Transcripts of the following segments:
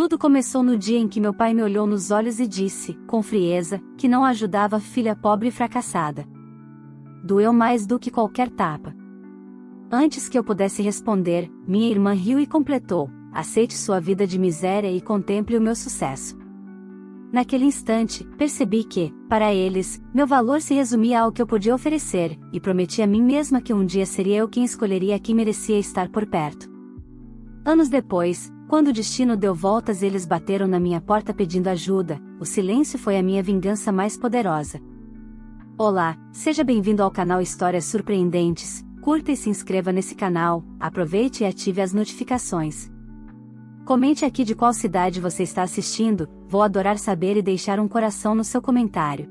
Tudo começou no dia em que meu pai me olhou nos olhos e disse, com frieza, que não ajudava a filha pobre e fracassada. Doeu mais do que qualquer tapa. Antes que eu pudesse responder, minha irmã riu e completou: aceite sua vida de miséria e contemple o meu sucesso. Naquele instante, percebi que, para eles, meu valor se resumia ao que eu podia oferecer, e prometi a mim mesma que um dia seria eu quem escolheria quem merecia estar por perto. Anos depois, quando o destino deu voltas e eles bateram na minha porta pedindo ajuda, o silêncio foi a minha vingança mais poderosa. Olá, seja bem-vindo ao canal Histórias Surpreendentes. Curta e se inscreva nesse canal, aproveite e ative as notificações. Comente aqui de qual cidade você está assistindo, vou adorar saber e deixar um coração no seu comentário.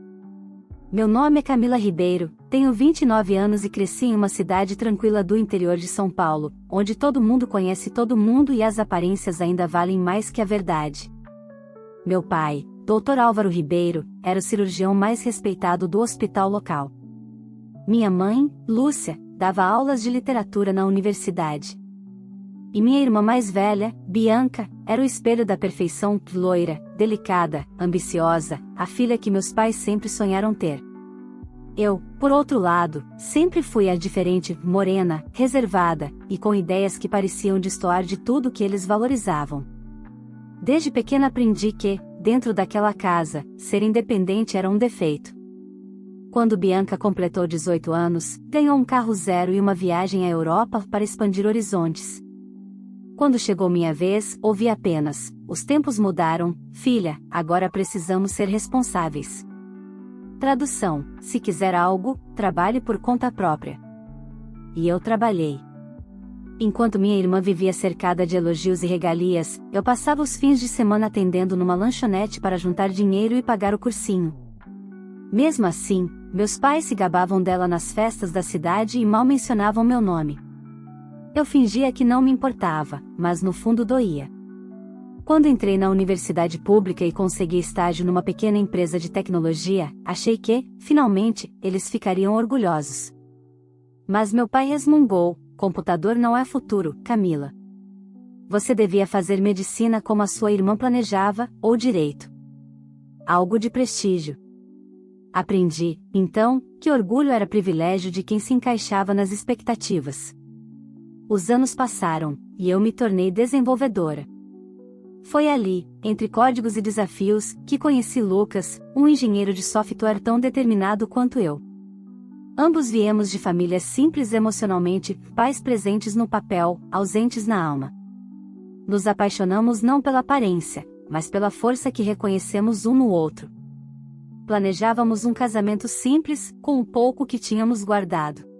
Meu nome é Camila Ribeiro, tenho 29 anos e cresci em uma cidade tranquila do interior de São Paulo, onde todo mundo conhece todo mundo e as aparências ainda valem mais que a verdade. Meu pai, Dr. Álvaro Ribeiro, era o cirurgião mais respeitado do hospital local. Minha mãe, Lúcia, dava aulas de literatura na universidade. E minha irmã mais velha, Bianca, era o espelho da perfeição, loira, delicada, ambiciosa, a filha que meus pais sempre sonharam ter. Eu, por outro lado, sempre fui a diferente, morena, reservada, e com ideias que pareciam destoar de tudo que eles valorizavam. Desde pequena aprendi que, dentro daquela casa, ser independente era um defeito. Quando Bianca completou 18 anos, ganhou um carro zero e uma viagem à Europa para expandir horizontes. Quando chegou minha vez, ouvi apenas: os tempos mudaram, filha, agora precisamos ser responsáveis. Tradução: se quiser algo, trabalhe por conta própria. E eu trabalhei. Enquanto minha irmã vivia cercada de elogios e regalias, eu passava os fins de semana atendendo numa lanchonete para juntar dinheiro e pagar o cursinho. Mesmo assim, meus pais se gabavam dela nas festas da cidade e mal mencionavam meu nome. Eu fingia que não me importava, mas no fundo doía. Quando entrei na universidade pública e consegui estágio numa pequena empresa de tecnologia, achei que, finalmente, eles ficariam orgulhosos. Mas meu pai resmungou: computador não é futuro, Camila. Você devia fazer medicina como a sua irmã planejava, ou direito. Algo de prestígio. Aprendi, então, que orgulho era privilégio de quem se encaixava nas expectativas. Os anos passaram, e eu me tornei desenvolvedora. Foi ali, entre códigos e desafios, que conheci Lucas, um engenheiro de software tão determinado quanto eu. Ambos viemos de famílias simples emocionalmente, pais presentes no papel, ausentes na alma. Nos apaixonamos não pela aparência, mas pela força que reconhecemos um no outro. Planejávamos um casamento simples, com o pouco que tínhamos guardado.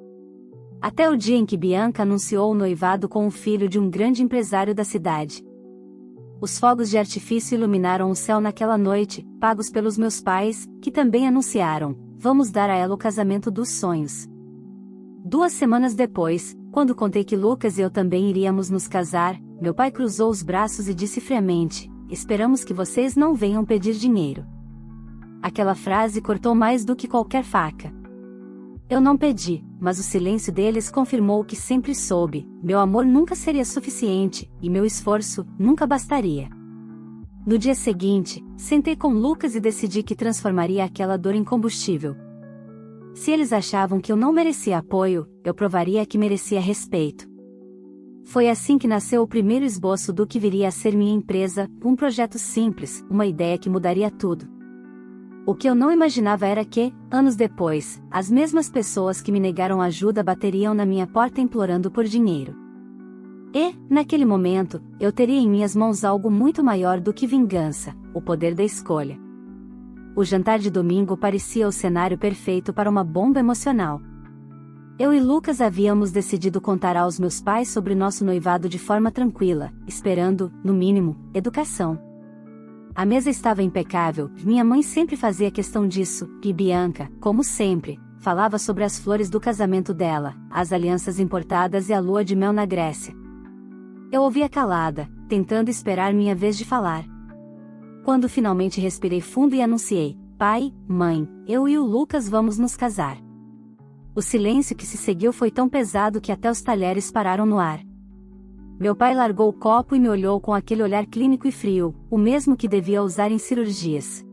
Até o dia em que Bianca anunciou o noivado com o filho de um grande empresário da cidade. Os fogos de artifício iluminaram o céu naquela noite, pagos pelos meus pais, que também anunciaram: vamos dar a ela o casamento dos sonhos. 2 semanas depois, quando contei que Lucas e eu também iríamos nos casar, meu pai cruzou os braços e disse friamente: esperamos que vocês não venham pedir dinheiro. Aquela frase cortou mais do que qualquer faca. Eu não pedi, mas o silêncio deles confirmou o que sempre soube: meu amor nunca seria suficiente, e meu esforço nunca bastaria. No dia seguinte, sentei com Lucas e decidi que transformaria aquela dor em combustível. Se eles achavam que eu não merecia apoio, eu provaria que merecia respeito. Foi assim que nasceu o primeiro esboço do que viria a ser minha empresa, um projeto simples, uma ideia que mudaria tudo. O que eu não imaginava era que, anos depois, as mesmas pessoas que me negaram ajuda bateriam na minha porta implorando por dinheiro. E, naquele momento, eu teria em minhas mãos algo muito maior do que vingança: o poder da escolha. O jantar de domingo parecia o cenário perfeito para uma bomba emocional. Eu e Lucas havíamos decidido contar aos meus pais sobre nosso noivado de forma tranquila, esperando, no mínimo, educação. A mesa estava impecável, minha mãe sempre fazia questão disso, e Bianca, como sempre, falava sobre as flores do casamento dela, as alianças importadas e a lua de mel na Grécia. Eu ouvia calada, tentando esperar minha vez de falar. Quando finalmente respirei fundo e anunciei: pai, mãe, eu e o Lucas vamos nos casar. O silêncio que se seguiu foi tão pesado que até os talheres pararam no ar. Meu pai largou o copo e me olhou com aquele olhar clínico e frio, o mesmo que devia usar em cirurgias.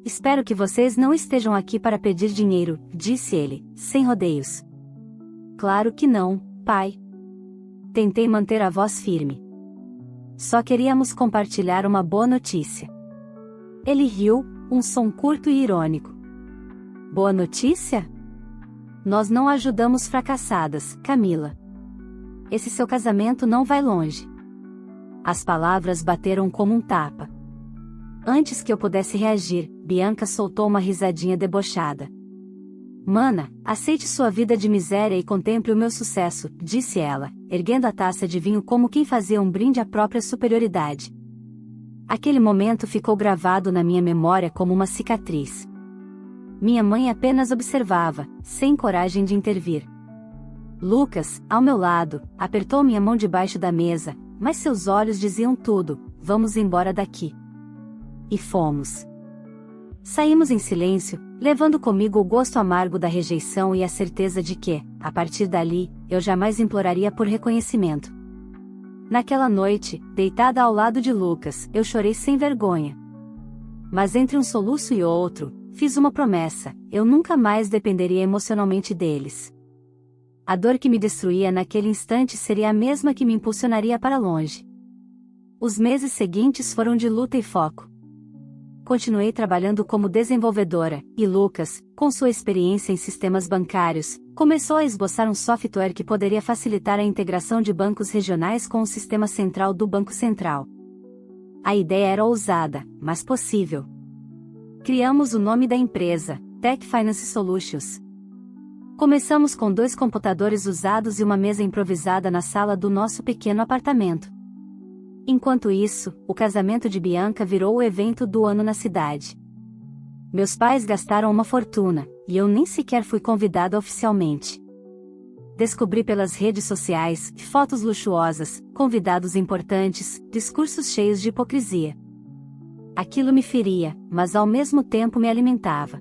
Espero que vocês não estejam aqui para pedir dinheiro, disse ele, sem rodeios. Claro que não, pai. Tentei manter a voz firme. Só queríamos compartilhar uma boa notícia. Ele riu, um som curto e irônico. Boa notícia? Nós não ajudamos fracassadas, Camila. Esse seu casamento não vai longe. As palavras bateram como um tapa. Antes que eu pudesse reagir, Bianca soltou uma risadinha debochada. Mana, aceite sua vida de miséria e contemple o meu sucesso, disse ela, erguendo a taça de vinho como quem fazia um brinde à própria superioridade. Aquele momento ficou gravado na minha memória como uma cicatriz. Minha mãe apenas observava, sem coragem de intervir. Lucas, ao meu lado, apertou minha mão debaixo da mesa, mas seus olhos diziam tudo: vamos embora daqui. E fomos. Saímos em silêncio, levando comigo o gosto amargo da rejeição e a certeza de que, a partir dali, eu jamais imploraria por reconhecimento. Naquela noite, deitada ao lado de Lucas, eu chorei sem vergonha. Mas entre um soluço e outro, fiz uma promessa: eu nunca mais dependeria emocionalmente deles. A dor que me destruía naquele instante seria a mesma que me impulsionaria para longe. Os meses seguintes foram de luta e foco. Continuei trabalhando como desenvolvedora, e Lucas, com sua experiência em sistemas bancários, começou a esboçar um software que poderia facilitar a integração de bancos regionais com o sistema central do Banco Central. A ideia era ousada, mas possível. Criamos o nome da empresa, Tech Finance Solutions. Começamos com 2 computadores usados e uma mesa improvisada na sala do nosso pequeno apartamento. Enquanto isso, o casamento de Bianca virou o evento do ano na cidade. Meus pais gastaram uma fortuna, e eu nem sequer fui convidada oficialmente. Descobri pelas redes sociais fotos luxuosas, convidados importantes, discursos cheios de hipocrisia. Aquilo me feria, mas ao mesmo tempo me alimentava.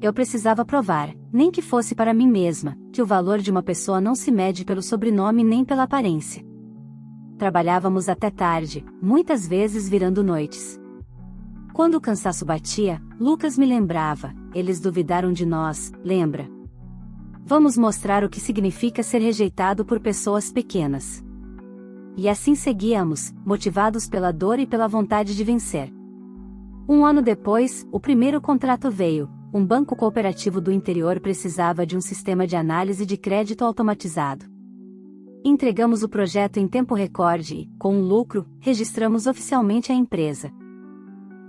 Eu precisava provar, nem que fosse para mim mesma, que o valor de uma pessoa não se mede pelo sobrenome nem pela aparência. Trabalhávamos até tarde, muitas vezes virando noites. Quando o cansaço batia, Lucas me lembrava: eles duvidaram de nós, lembra? Vamos mostrar o que significa ser rejeitado por pessoas pequenas. E assim seguíamos, motivados pela dor e pela vontade de vencer. Um ano depois, o primeiro contrato veio. Um banco cooperativo do interior precisava de um sistema de análise de crédito automatizado. Entregamos o projeto em tempo recorde e, com um lucro, registramos oficialmente a empresa.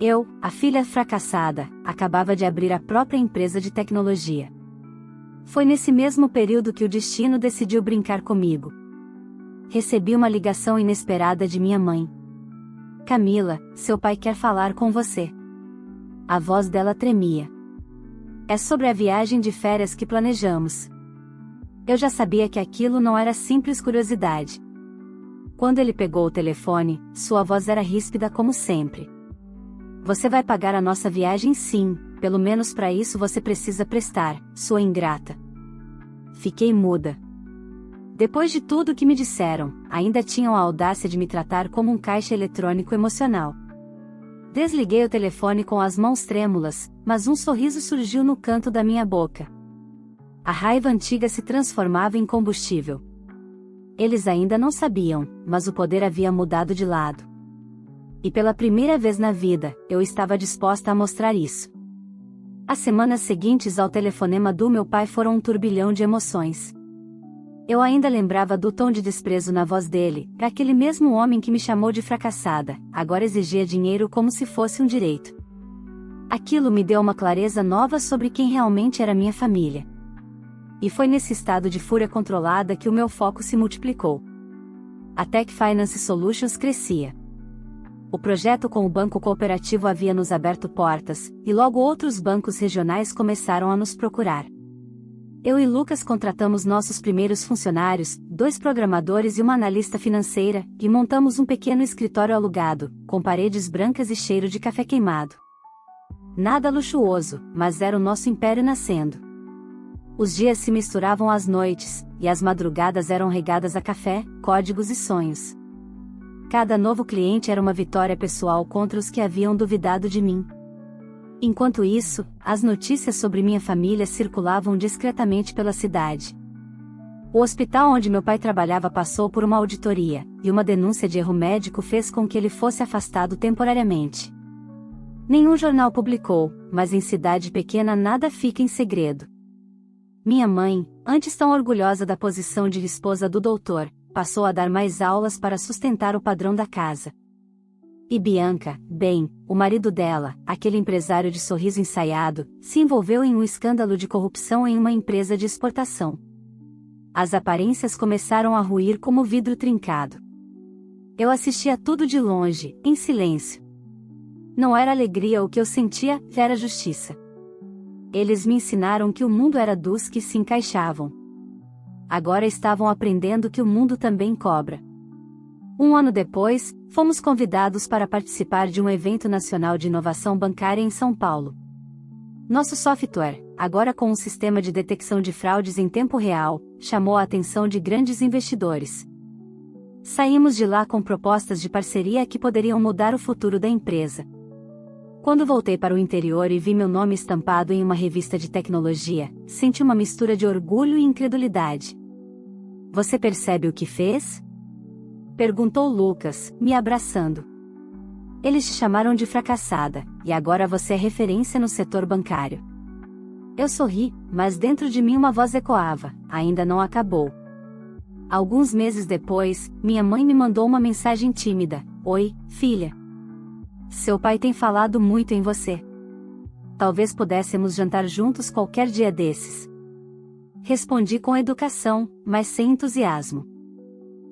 Eu, a filha fracassada, acabava de abrir a própria empresa de tecnologia. Foi nesse mesmo período que o destino decidiu brincar comigo. Recebi uma ligação inesperada de minha mãe. Camila, seu pai quer falar com você. A voz dela tremia. É sobre a viagem de férias que planejamos. Eu já sabia que aquilo não era simples curiosidade. Quando ele pegou o telefone, sua voz era ríspida como sempre. Você vai pagar a nossa viagem sim, pelo menos para isso você precisa prestar, sua ingrata. Fiquei muda. Depois de tudo o que me disseram, ainda tinham a audácia de me tratar como um caixa eletrônico emocional. Desliguei o telefone com as mãos trêmulas, mas um sorriso surgiu no canto da minha boca. A raiva antiga se transformava em combustível. Eles ainda não sabiam, mas o poder havia mudado de lado. E pela primeira vez na vida, eu estava disposta a mostrar isso. As semanas seguintes ao telefonema do meu pai foram um turbilhão de emoções. Eu ainda lembrava do tom de desprezo na voz dele, aquele mesmo homem que me chamou de fracassada, agora exigia dinheiro como se fosse um direito. Aquilo me deu uma clareza nova sobre quem realmente era minha família. E foi nesse estado de fúria controlada que o meu foco se multiplicou. A Tech Finance Solutions crescia. O projeto com o banco cooperativo havia nos aberto portas, e logo outros bancos regionais começaram a nos procurar. Eu e Lucas contratamos nossos primeiros funcionários, 2 programadores e uma analista financeira, e montamos um pequeno escritório alugado, com paredes brancas e cheiro de café queimado. Nada luxuoso, mas era o nosso império nascendo. Os dias se misturavam às noites, e as madrugadas eram regadas a café, códigos e sonhos. Cada novo cliente era uma vitória pessoal contra os que haviam duvidado de mim. Enquanto isso, as notícias sobre minha família circulavam discretamente pela cidade. O hospital onde meu pai trabalhava passou por uma auditoria, e uma denúncia de erro médico fez com que ele fosse afastado temporariamente. Nenhum jornal publicou, mas em cidade pequena nada fica em segredo. Minha mãe, antes tão orgulhosa da posição de esposa do doutor, passou a dar mais aulas para sustentar o padrão da casa. E Bianca, bem, o marido dela, aquele empresário de sorriso ensaiado, se envolveu em um escândalo de corrupção em uma empresa de exportação. As aparências começaram a ruir como vidro trincado. Eu assistia tudo de longe, em silêncio. Não era alegria o que eu sentia, era justiça. Eles me ensinaram que o mundo era dos que se encaixavam. Agora estavam aprendendo que o mundo também cobra. Um ano depois, fomos convidados para participar de um evento nacional de inovação bancária em São Paulo. Nosso software, agora com um sistema de detecção de fraudes em tempo real, chamou a atenção de grandes investidores. Saímos de lá com propostas de parceria que poderiam mudar o futuro da empresa. Quando voltei para o interior e vi meu nome estampado em uma revista de tecnologia, senti uma mistura de orgulho e incredulidade. Você percebe o que fez? Perguntou Lucas, me abraçando. Eles te chamaram de fracassada, e agora você é referência no setor bancário. Eu sorri, mas dentro de mim uma voz ecoava, ainda não acabou. Alguns meses depois, minha mãe me mandou uma mensagem tímida: Oi, filha. Seu pai tem falado muito em você. Talvez pudéssemos jantar juntos qualquer dia desses. Respondi com educação, mas sem entusiasmo.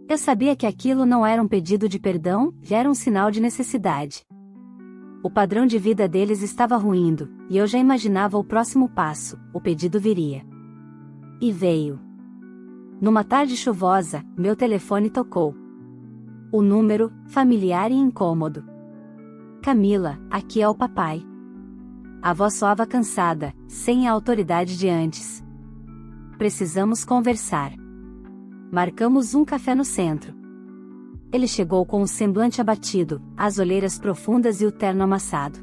Eu sabia que aquilo não era um pedido de perdão, era um sinal de necessidade. O padrão de vida deles estava ruindo, e eu já imaginava o próximo passo: o pedido viria. E veio. Numa tarde chuvosa, meu telefone tocou. O número, familiar e incômodo. Camila, aqui é o papai. A voz soava cansada, sem a autoridade de antes. Precisamos conversar. Marcamos um café no centro. Ele chegou com o semblante abatido, as olheiras profundas e o terno amassado.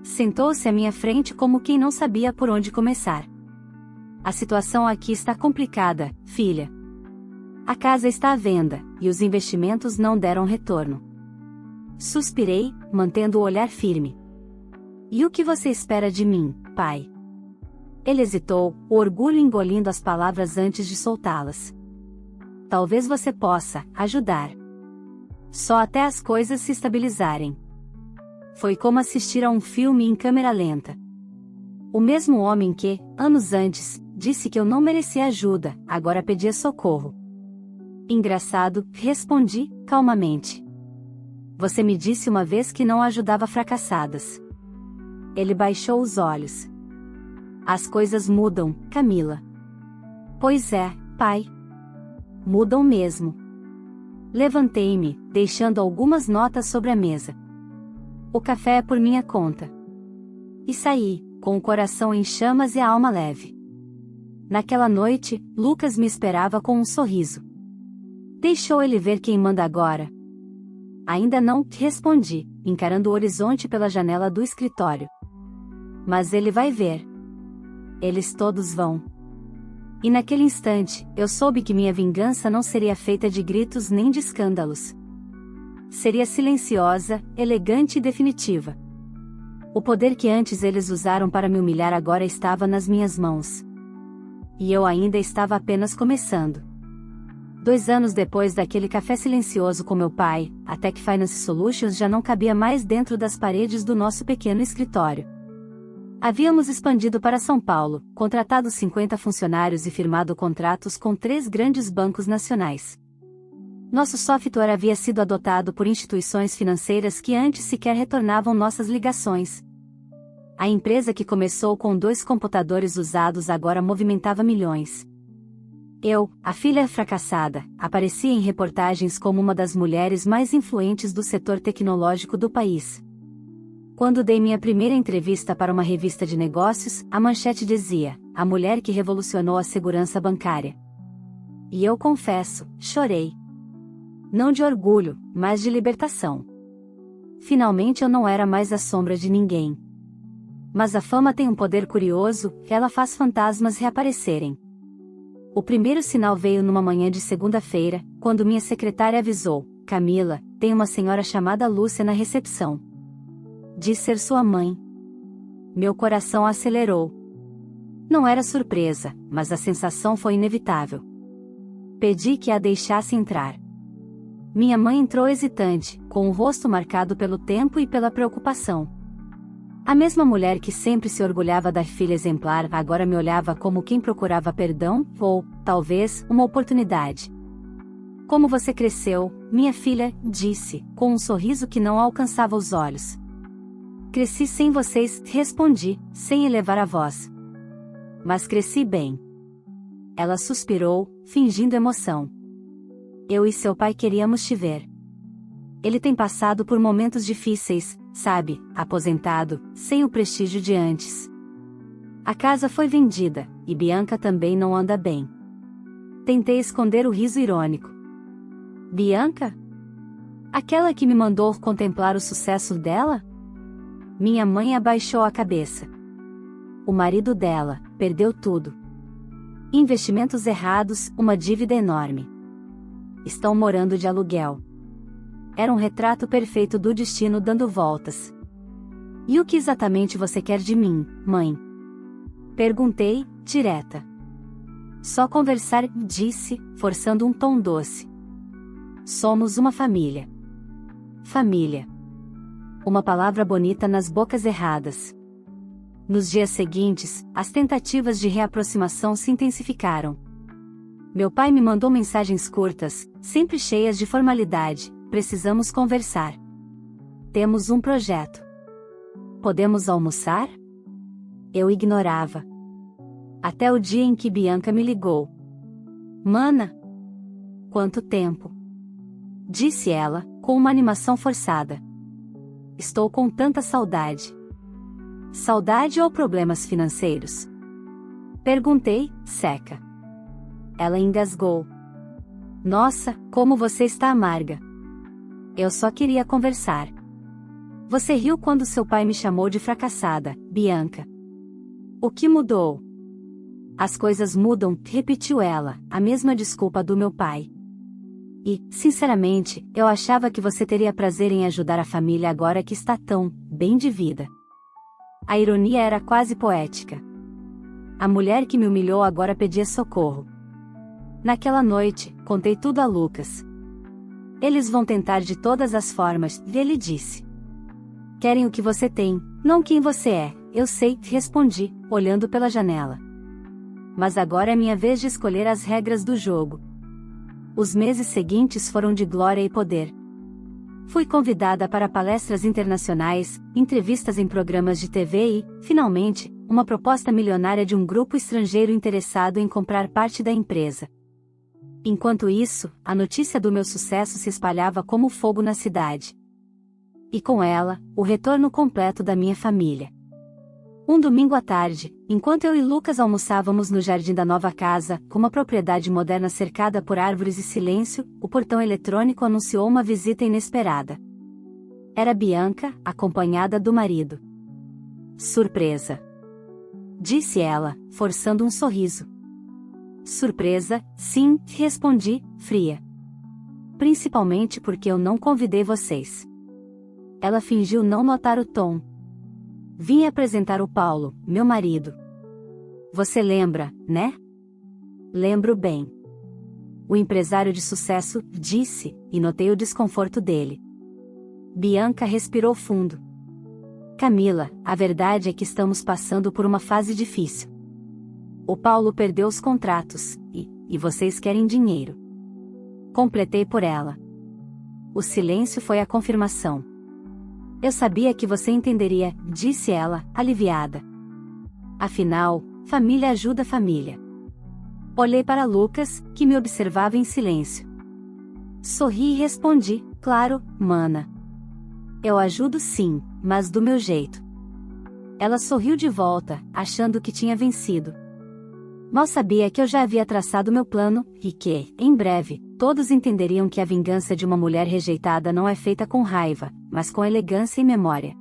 Sentou-se à minha frente como quem não sabia por onde começar. A situação aqui está complicada, filha. A casa está à venda, e os investimentos não deram retorno. Suspirei, mantendo o olhar firme. E o que você espera de mim, pai? Ele hesitou, o orgulho engolindo as palavras antes de soltá-las. Talvez você possa ajudar. Só até as coisas se estabilizarem. Foi como assistir a um filme em câmera lenta. O mesmo homem que, anos antes, disse que eu não merecia ajuda, agora pedia socorro. Engraçado, respondi, calmamente. Você me disse uma vez que não ajudava fracassadas. Ele baixou os olhos. As coisas mudam, Camila. Pois é, pai. Mudam mesmo. Levantei-me, deixando algumas notas sobre a mesa. O café é por minha conta. E saí, com o coração em chamas e a alma leve. Naquela noite, Lucas me esperava com um sorriso. Deixou ele ver quem manda agora? Ainda não, respondi, encarando o horizonte pela janela do escritório. Mas ele vai ver. Eles todos vão. E naquele instante, eu soube que minha vingança não seria feita de gritos nem de escândalos. Seria silenciosa, elegante e definitiva. O poder que antes eles usaram para me humilhar agora estava nas minhas mãos. E eu ainda estava apenas começando. 2 anos depois daquele café silencioso com meu pai, a Tech Finance Solutions já não cabia mais dentro das paredes do nosso pequeno escritório. Havíamos expandido para São Paulo, contratado 50 funcionários e firmado contratos com 3 grandes bancos nacionais. Nosso software havia sido adotado por instituições financeiras que antes sequer retornavam nossas ligações. A empresa que começou com 2 computadores usados agora movimentava milhões. Eu, a filha fracassada, aparecia em reportagens como uma das mulheres mais influentes do setor tecnológico do país. Quando dei minha primeira entrevista para uma revista de negócios, a manchete dizia: a mulher que revolucionou a segurança bancária. E eu confesso, chorei. Não de orgulho, mas de libertação. Finalmente eu não era mais a sombra de ninguém. Mas a fama tem um poder curioso, ela faz fantasmas reaparecerem. O primeiro sinal veio numa manhã de segunda-feira, quando minha secretária avisou: Camila, tem uma senhora chamada Lúcia na recepção. Diz ser sua mãe. Meu coração acelerou. Não era surpresa, mas a sensação foi inevitável. Pedi que a deixasse entrar. Minha mãe entrou hesitante, com o rosto marcado pelo tempo e pela preocupação. A mesma mulher que sempre se orgulhava da filha exemplar agora me olhava como quem procurava perdão, ou, talvez, uma oportunidade. Como você cresceu, minha filha, disse, com um sorriso que não alcançava os olhos. Cresci sem vocês, respondi, sem elevar a voz. Mas cresci bem. Ela suspirou, fingindo emoção. Eu e seu pai queríamos te ver. Ele tem passado por momentos difíceis, sabe, aposentado, sem o prestígio de antes. A casa foi vendida, e Bianca também não anda bem. Tentei esconder o riso irônico. Bianca? Aquela que me mandou contemplar o sucesso dela? Minha mãe abaixou a cabeça. O marido dela perdeu tudo. Investimentos errados, uma dívida enorme. Estão morando de aluguel. Era um retrato perfeito do destino dando voltas. E o que exatamente você quer de mim, mãe? Perguntei, direta. Só conversar, disse, forçando um tom doce. Somos uma família. Família. Uma palavra bonita nas bocas erradas. Nos dias seguintes, as tentativas de reaproximação se intensificaram. Meu pai me mandou mensagens curtas, sempre cheias de formalidade. Precisamos conversar. Temos um projeto. Podemos almoçar? Eu ignorava. Até o dia em que Bianca me ligou. Mana! Quanto tempo? Disse ela, com uma animação forçada. Estou com tanta saudade. Saudade ou problemas financeiros? Perguntei, seca. Ela engasgou. Nossa, como você está amarga. Eu só queria conversar. Você riu quando seu pai me chamou de fracassada, Bianca. O que mudou? As coisas mudam, repetiu ela, a mesma desculpa do meu pai. E, sinceramente, eu achava que você teria prazer em ajudar a família agora que está tão bem de vida. A ironia era quase poética. A mulher que me humilhou agora pedia socorro. Naquela noite, contei tudo a Lucas. Eles vão tentar de todas as formas, ele disse. Querem o que você tem, não quem você é, eu sei, respondi, olhando pela janela. Mas agora é minha vez de escolher as regras do jogo. Os meses seguintes foram de glória e poder. Fui convidada para palestras internacionais, entrevistas em programas de TV e, finalmente, uma proposta milionária de um grupo estrangeiro interessado em comprar parte da empresa. Enquanto isso, a notícia do meu sucesso se espalhava como fogo na cidade. E com ela, o retorno completo da minha família. Um domingo à tarde, enquanto eu e Lucas almoçávamos no jardim da nova casa, com uma propriedade moderna cercada por árvores e silêncio, o portão eletrônico anunciou uma visita inesperada. Era Bianca, acompanhada do marido. Surpresa! Disse ela, forçando um sorriso. Surpresa, sim, respondi, fria. Principalmente porque eu não convidei vocês. Ela fingiu não notar o tom. Vim apresentar o Paulo, meu marido. Você lembra, né? Lembro bem. O empresário de sucesso, disse, e notei o desconforto dele. Bianca respirou fundo. Camila, a verdade é que estamos passando por uma fase difícil. O Paulo perdeu os contratos, e vocês querem dinheiro. Completei por ela. O silêncio foi a confirmação. Eu sabia que você entenderia, disse ela, aliviada. Afinal, família ajuda família. Olhei para Lucas, que me observava em silêncio. Sorri e respondi, claro, mana. Eu ajudo sim, mas do meu jeito. Ela sorriu de volta, achando que tinha vencido. Mal sabia que eu já havia traçado meu plano, e que, em breve, todos entenderiam que a vingança de uma mulher rejeitada não é feita com raiva, mas com elegância e memória.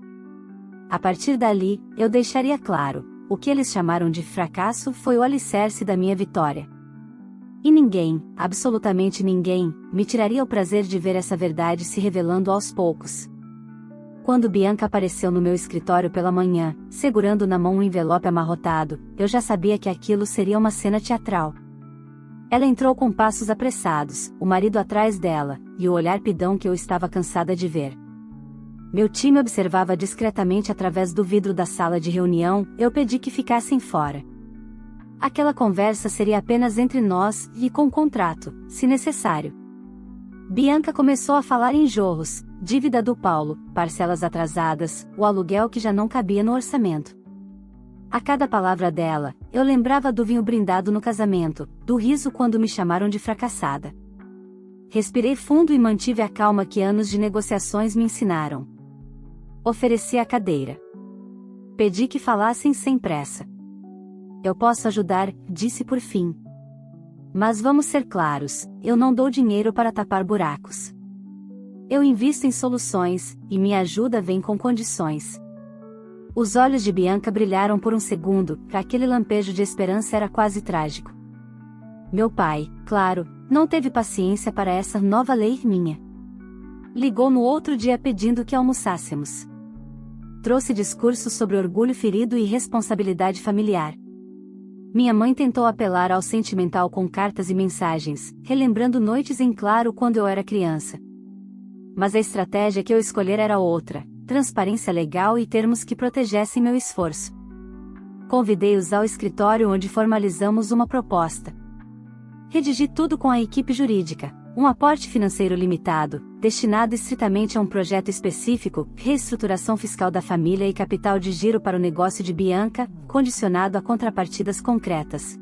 A partir dali, eu deixaria claro, o que eles chamaram de fracasso foi o alicerce da minha vitória. E ninguém, absolutamente ninguém, me tiraria o prazer de ver essa verdade se revelando aos poucos. Quando Bianca apareceu no meu escritório pela manhã, segurando na mão um envelope amarrotado, eu já sabia que aquilo seria uma cena teatral. Ela entrou com passos apressados, o marido atrás dela, e o olhar pidão que eu estava cansada de ver. Meu time observava discretamente através do vidro da sala de reunião, eu pedi que ficassem fora. Aquela conversa seria apenas entre nós, e com contrato, se necessário. Bianca começou a falar em jorros, dívida do Paulo, parcelas atrasadas, o aluguel que já não cabia no orçamento. A cada palavra dela, eu lembrava do vinho brindado no casamento, do riso quando me chamaram de fracassada. Respirei fundo e mantive a calma que anos de negociações me ensinaram. Ofereci a cadeira. Pedi que falassem sem pressa. Eu posso ajudar, disse por fim. Mas vamos ser claros, eu não dou dinheiro para tapar buracos. Eu invisto em soluções, e minha ajuda vem com condições. Os olhos de Bianca brilharam por um segundo, aquele lampejo de esperança era quase trágico. Meu pai, claro, não teve paciência para essa nova lei minha. Ligou no outro dia pedindo que almoçássemos. Trouxe discursos sobre orgulho ferido e responsabilidade familiar. Minha mãe tentou apelar ao sentimental com cartas e mensagens, relembrando noites em claro quando eu era criança. Mas a estratégia que eu escolher era outra, transparência legal e termos que protegessem meu esforço. Convidei-os ao escritório onde formalizamos uma proposta. Redigi tudo com a equipe jurídica, um aporte financeiro limitado, destinado estritamente a um projeto específico, reestruturação fiscal da família e capital de giro para o negócio de Bianca, condicionado a contrapartidas concretas.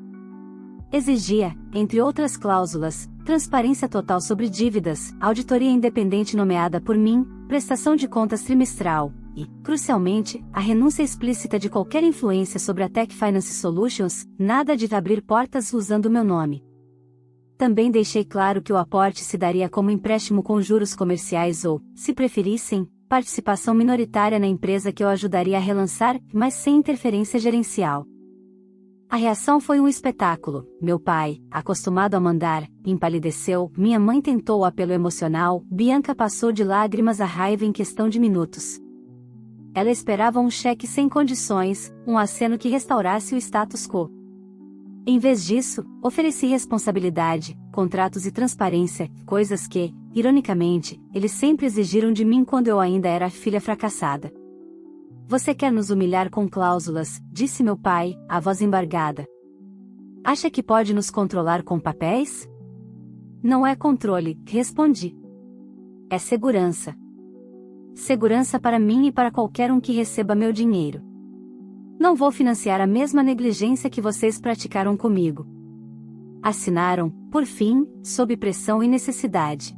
Exigia, entre outras cláusulas, transparência total sobre dívidas, auditoria independente nomeada por mim, prestação de contas trimestral, e, crucialmente, a renúncia explícita de qualquer influência sobre a Tech Finance Solutions, nada de abrir portas usando meu nome. Também deixei claro que o aporte se daria como empréstimo com juros comerciais ou, se preferissem, participação minoritária na empresa que eu ajudaria a relançar, mas sem interferência gerencial. A reação foi um espetáculo. Meu pai, acostumado a mandar, empalideceu, minha mãe tentou o apelo emocional, Bianca passou de lágrimas à raiva em questão de minutos. Ela esperava um cheque sem condições, um aceno que restaurasse o status quo. Em vez disso, ofereci responsabilidade, contratos e transparência, coisas que, ironicamente, eles sempre exigiram de mim quando eu ainda era filha fracassada. Você quer nos humilhar com cláusulas, disse meu pai, a voz embargada. Acha que pode nos controlar com papéis? Não é controle, respondi. É segurança. Segurança para mim e para qualquer um que receba meu dinheiro. Não vou financiar a mesma negligência que vocês praticaram comigo. Assinaram, por fim, sob pressão e necessidade.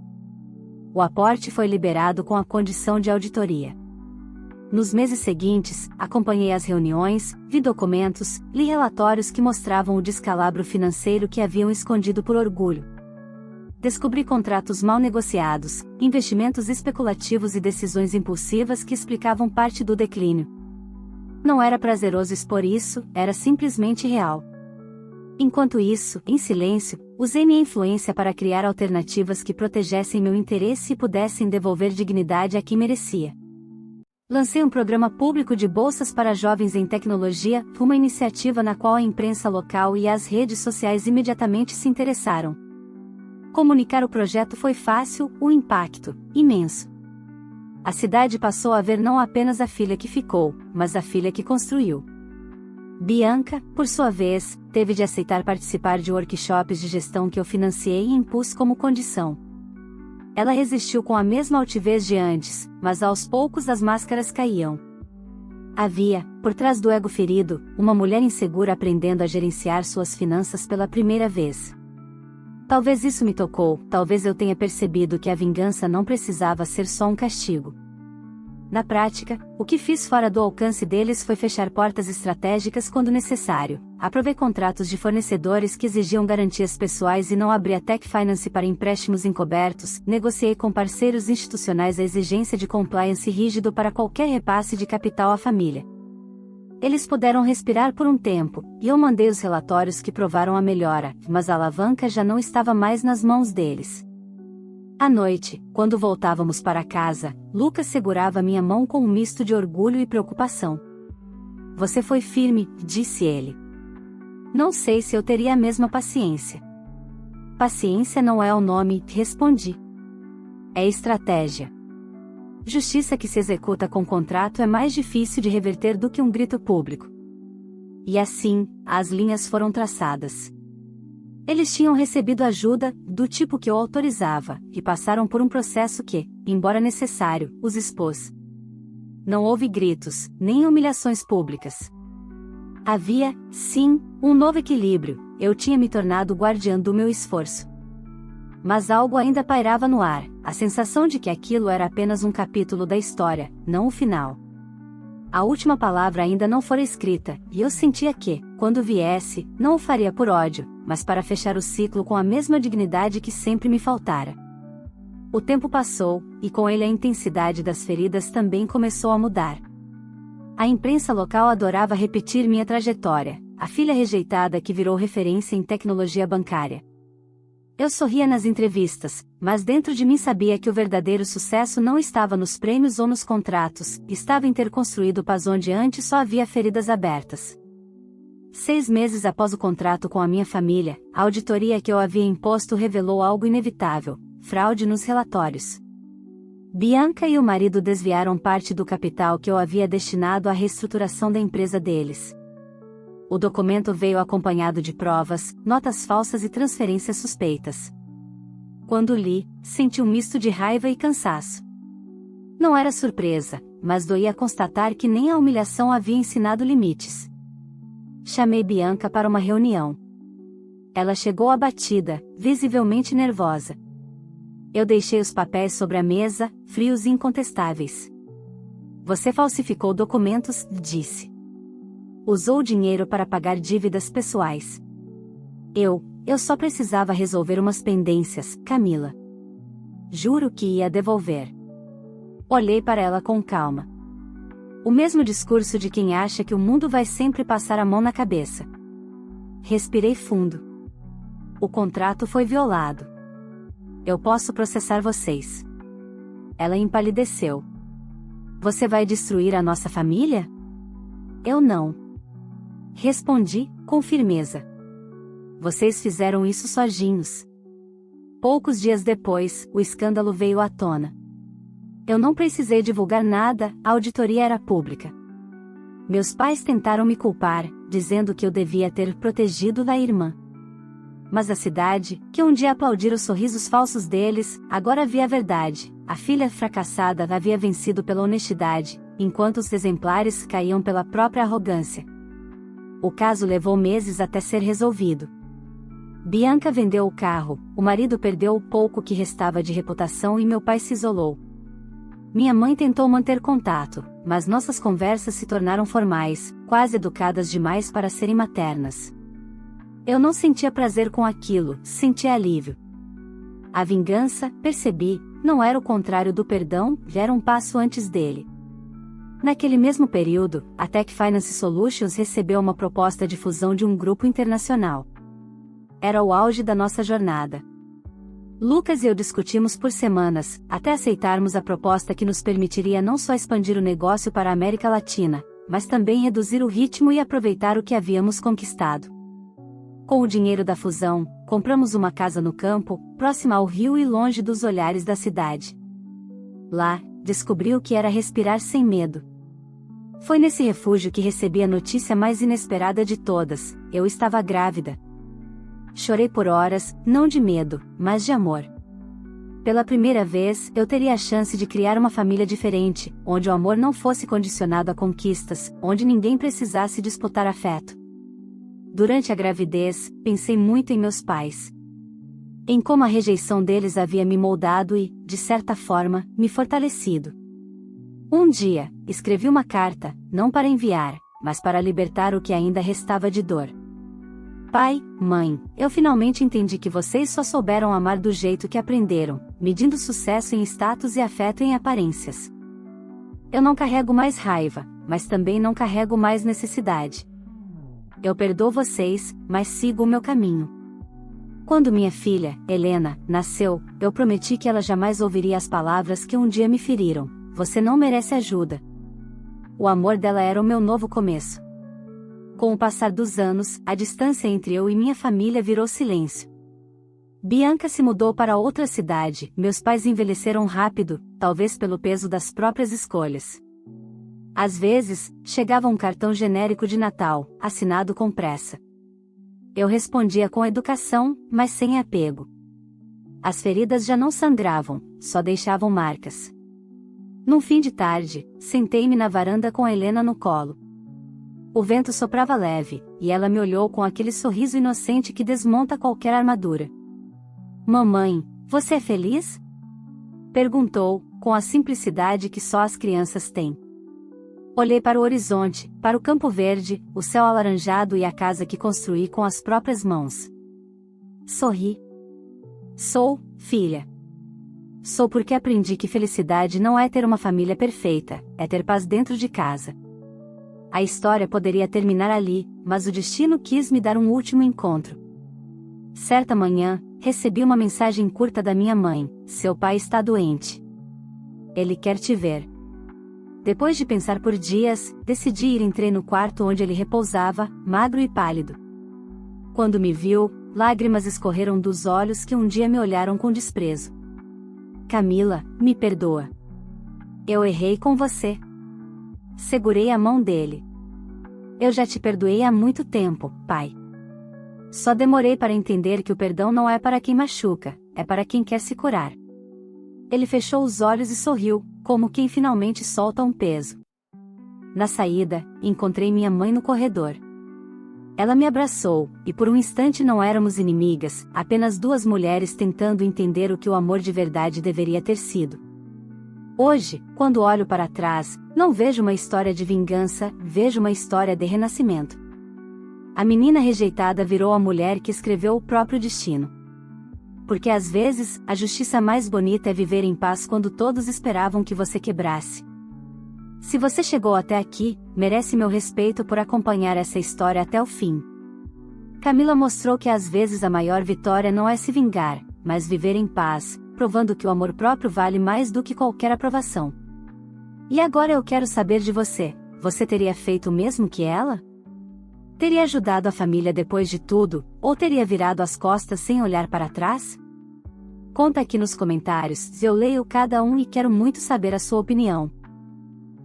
O aporte foi liberado com a condição de auditoria. Nos meses seguintes, acompanhei as reuniões, vi documentos, li relatórios que mostravam o descalabro financeiro que haviam escondido por orgulho. Descobri contratos mal negociados, investimentos especulativos e decisões impulsivas que explicavam parte do declínio. Não era prazeroso expor isso, era simplesmente real. Enquanto isso, em silêncio, usei minha influência para criar alternativas que protegessem meu interesse e pudessem devolver dignidade a quem merecia. Lancei um programa público de bolsas para jovens em tecnologia, uma iniciativa na qual a imprensa local e as redes sociais imediatamente se interessaram. Comunicar o projeto foi fácil, o impacto, imenso. A cidade passou a ver não apenas a filha que ficou, mas a filha que construiu. Bianca, por sua vez, teve de aceitar participar de workshops de gestão que eu financiei e impus como condição. Ela resistiu com a mesma altivez de antes, mas aos poucos as máscaras caíam. Havia, por trás do ego ferido, uma mulher insegura aprendendo a gerenciar suas finanças pela primeira vez. Talvez isso me tocou, talvez eu tenha percebido que a vingança não precisava ser só um castigo. Na prática, o que fiz fora do alcance deles foi fechar portas estratégicas quando necessário, aprovei contratos de fornecedores que exigiam garantias pessoais e não abri a Tech Finance para empréstimos encobertos, negociei com parceiros institucionais a exigência de compliance rígido para qualquer repasse de capital à família. Eles puderam respirar por um tempo, e eu mandei os relatórios que provaram a melhora, mas a alavanca já não estava mais nas mãos deles. À noite, quando voltávamos para casa, Lucas segurava minha mão com um misto de orgulho e preocupação. Você foi firme, disse ele. Não sei se eu teria a mesma paciência. Paciência não é o nome, respondi. É estratégia. Justiça que se executa com contrato é mais difícil de reverter do que um grito público. E assim, as linhas foram traçadas. Eles tinham recebido ajuda, do tipo que eu autorizava, e passaram por um processo que, embora necessário, os expôs. Não houve gritos, nem humilhações públicas. Havia, sim, um novo equilíbrio, eu tinha me tornado guardiã do meu esforço. Mas algo ainda pairava no ar, a sensação de que aquilo era apenas um capítulo da história, não o final. A última palavra ainda não fora escrita, e eu sentia que, quando viesse, não o faria por ódio, mas para fechar o ciclo com a mesma dignidade que sempre me faltara. O tempo passou, e com ele a intensidade das feridas também começou a mudar. A imprensa local adorava repetir minha trajetória, a filha rejeitada que virou referência em tecnologia bancária. Eu sorria nas entrevistas, mas dentro de mim sabia que o verdadeiro sucesso não estava nos prêmios ou nos contratos, estava em ter construído paz onde antes só havia feridas abertas. 6 meses após o contrato com a minha família, a auditoria que eu havia imposto revelou algo inevitável: fraude nos relatórios. Bianca e o marido desviaram parte do capital que eu havia destinado à reestruturação da empresa deles. O documento veio acompanhado de provas, notas falsas e transferências suspeitas. Quando li, senti um misto de raiva e cansaço. Não era surpresa, mas doía constatar que nem a humilhação havia ensinado limites. Chamei Bianca para uma reunião. Ela chegou abatida, visivelmente nervosa. Eu deixei os papéis sobre a mesa, frios e incontestáveis. Você falsificou documentos, disse. Usou dinheiro para pagar dívidas pessoais. Eu só precisava resolver umas pendências, Camila. Juro que ia devolver. Olhei para ela com calma. O mesmo discurso de quem acha que o mundo vai sempre passar a mão na cabeça. Respirei fundo. O contrato foi violado. Eu posso processar vocês. Ela empalideceu. Você vai destruir a nossa família? Eu não. Respondi, com firmeza. Vocês fizeram isso sozinhos. Poucos dias depois, o escândalo veio à tona. Eu não precisei divulgar nada, a auditoria era pública. Meus pais tentaram me culpar, dizendo que eu devia ter protegido a irmã. Mas a cidade, que um dia aplaudira os sorrisos falsos deles, agora via a verdade: a filha fracassada havia vencido pela honestidade, enquanto os exemplares caíam pela própria arrogância. O caso levou meses até ser resolvido. Bianca vendeu o carro, o marido perdeu o pouco que restava de reputação e meu pai se isolou. Minha mãe tentou manter contato, mas nossas conversas se tornaram formais, quase educadas demais para serem maternas. Eu não sentia prazer com aquilo, sentia alívio. A vingança, percebi, não era o contrário do perdão, era um passo antes dele. Naquele mesmo período, a Tech Finance Solutions recebeu uma proposta de fusão de um grupo internacional. Era o auge da nossa jornada. Lucas e eu discutimos por semanas, até aceitarmos a proposta que nos permitiria não só expandir o negócio para a América Latina, mas também reduzir o ritmo e aproveitar o que havíamos conquistado. Com o dinheiro da fusão, compramos uma casa no campo, próxima ao rio e longe dos olhares da cidade. Lá, descobri o que era respirar sem medo. Foi nesse refúgio que recebi a notícia mais inesperada de todas: eu estava grávida. Chorei por horas, não de medo, mas de amor. Pela primeira vez, eu teria a chance de criar uma família diferente, onde o amor não fosse condicionado a conquistas, onde ninguém precisasse disputar afeto. Durante a gravidez, pensei muito em meus pais. Em como a rejeição deles havia me moldado e, de certa forma, me fortalecido. Um dia, escrevi uma carta, não para enviar, mas para libertar o que ainda restava de dor. Pai, mãe, eu finalmente entendi que vocês só souberam amar do jeito que aprenderam, medindo sucesso em status e afeto em aparências. Eu não carrego mais raiva, mas também não carrego mais necessidade. Eu perdoo vocês, mas sigo o meu caminho. Quando minha filha, Helena, nasceu, eu prometi que ela jamais ouviria as palavras que um dia me feriram: você não merece ajuda. O amor dela era o meu novo começo. Com o passar dos anos, a distância entre eu e minha família virou silêncio. Bianca se mudou para outra cidade, meus pais envelheceram rápido, talvez pelo peso das próprias escolhas. Às vezes, chegava um cartão genérico de Natal, assinado com pressa. Eu respondia com educação, mas sem apego. As feridas já não sangravam, só deixavam marcas. Num fim de tarde, sentei-me na varanda com Helena no colo. O vento soprava leve, e ela me olhou com aquele sorriso inocente que desmonta qualquer armadura. Mamãe, você é feliz? Perguntou, com a simplicidade que só as crianças têm. Olhei para o horizonte, para o campo verde, o céu alaranjado e a casa que construí com as próprias mãos. Sorri. Sou, filha. Sou porque aprendi que felicidade não é ter uma família perfeita, é ter paz dentro de casa. A história poderia terminar ali, mas o destino quis me dar um último encontro. Certa manhã, recebi uma mensagem curta da minha mãe: seu pai está doente. Ele quer te ver. Depois de pensar por dias, decidi ir. Entrei no quarto onde ele repousava, magro e pálido. Quando me viu, lágrimas escorreram dos olhos que um dia me olharam com desprezo. Camila, me perdoa. Eu errei com você. Segurei a mão dele. Eu já te perdoei há muito tempo, pai. Só demorei para entender que o perdão não é para quem machuca, é para quem quer se curar. Ele fechou os olhos e sorriu, como quem finalmente solta um peso. Na saída, encontrei minha mãe no corredor. Ela me abraçou, e por um instante não éramos inimigas, apenas duas mulheres tentando entender o que o amor de verdade deveria ter sido. Hoje, quando olho para trás, não vejo uma história de vingança, vejo uma história de renascimento. A menina rejeitada virou a mulher que escreveu o próprio destino. Porque às vezes, a justiça mais bonita é viver em paz quando todos esperavam que você quebrasse. Se você chegou até aqui, merece meu respeito por acompanhar essa história até o fim. Camila mostrou que às vezes a maior vitória não é se vingar, mas viver em paz, provando que o amor próprio vale mais do que qualquer aprovação. E agora eu quero saber de você: você teria feito o mesmo que ela? Teria ajudado a família depois de tudo, ou teria virado as costas sem olhar para trás? Conta aqui nos comentários, eu leio cada um e quero muito saber a sua opinião.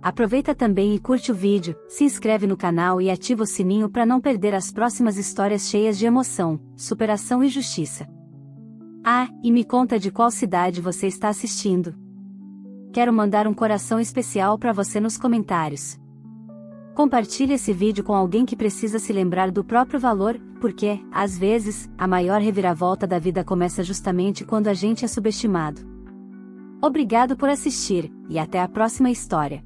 Aproveita também e curte o vídeo, se inscreve no canal e ativa o sininho para não perder as próximas histórias cheias de emoção, superação e justiça. Ah, e me conta de qual cidade você está assistindo. Quero mandar um coração especial para você nos comentários. Compartilhe esse vídeo com alguém que precisa se lembrar do próprio valor, porque, às vezes, a maior reviravolta da vida começa justamente quando a gente é subestimado. Obrigado por assistir, e até a próxima história.